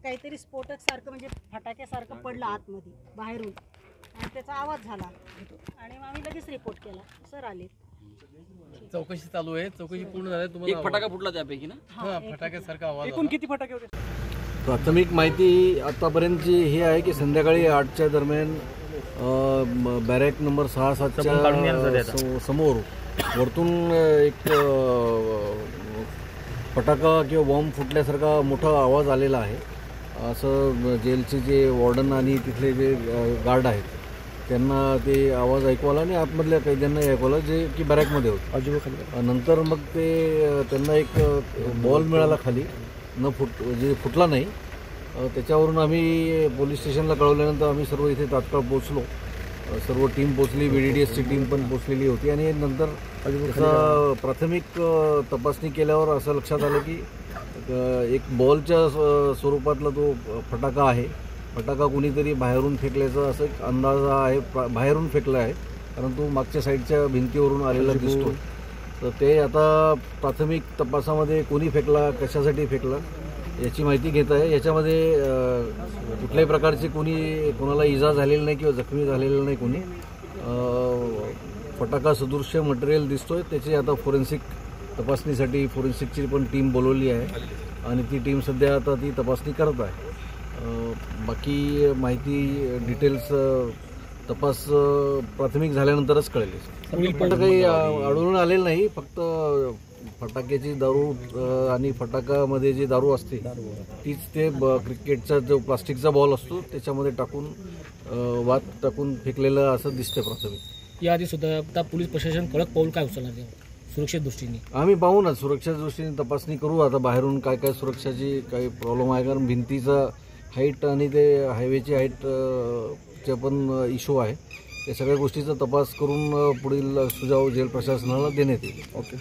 काहीतरी स्फोटक सारखं म्हणजे फटाक्यासारखं पडलं आतमध्ये बाहेरून आणि त्याचा आवाज झाला आणि आम्ही लगेच रिपोर्ट केला. सर आले. चौकशी चालू आहे. चौकशी पूर्ण झाली. तुम्हाला एक फटाका फुटला त्यापैकी ना? हां, फटाक्यासारखा आवाज. एकूण किती फटाके होते? प्राथमिक माहिती आतापर्यंतची हे आहे की संध्याकाळी 8च्या दरम्यान बॅरेक नंबर 6-7च्या समोर वरतून एक फटाका किंवा बॉम्ब फुटल्यासारखा मोठा आवाज आलेला आहे असं जेलचे जे वॉर्डन आणि तिथले जे गार्ड आहेत त्यांना ते आवाज ऐकू आला आणि आतमधल्या कैद्यांनाही ऐकू आला जे की बॅरेकमध्ये होते. नंतर मग ते त्यांना एक बॉल मिळाला खाली जे फुटला नाही. त्याच्यावरून आम्ही पोलीस स्टेशनला कळवल्यानंतर आम्ही सर्व इथे तात्काळ पोचलो. सर्व टीम पोचली. BDDSची टीम पण पोचलेली होती आणि नंतर त्याचा प्राथमिक तपासणी केल्यावर असं लक्षात आलं की एक बॉलच्या स्वरूपातला तो फटाका आहे. फटाका कुणीतरी बाहेरून फेकल्याचा असं एक अंदाज आहे. बाहेरून फेकला आहे कारण तो मागच्या साईडच्या भिंतीवरून आलेला दिसतो. तर ते आता प्राथमिक तपासामध्ये कोणी फेकला, कशासाठी फेकला याची माहिती घेत आहे. याच्यामध्ये कुठल्याही प्रकारचे कोणाला इजा झालेली नाही किंवा जखमी झालेलं नाही कोणी. फटाका सदृश्य मटेरियल दिसतोय. त्याची आता फोरेन्सिक तपासणीसाठी फोरेन्सिकची पण टीम बोलवली आहे आणि ती टीम सध्या आता ती तपासणी करत आहे. बाकी माहिती डिटेल्स तपास प्राथमिक झाल्यानंतरच कळेल. पण काही आढळून आलेलं नाही. फक्त फटाक्याची दारू आणि फटाकामध्ये जी दारू असते तीच ते क्रिकेटचा जो प्लास्टिकचा बॉल असतो त्याच्यामध्ये टाकून वात टाकून फेकलेलं असं दिसतंय प्राथमिक. याआधी सुद्धा आता पोलीस प्रशासन कडक पाऊल काय उचलणार आहे सुरक्षेच्या दृष्टीने? आम्ही पाहू ना, सुरक्षेच्या दृष्टीने तपासणी करू आता बाहेरून काय काय सुरक्षाची काही प्रॉब्लेम आहे, कारण भिंतीचा हाईट आणि ते हायवेची हाईट चे पण इश्यू आहे. या सगळ्या गोष्टीचा तपास करून पुढील सुझाव जेल प्रशासनाला देण्यात येईल. ओके.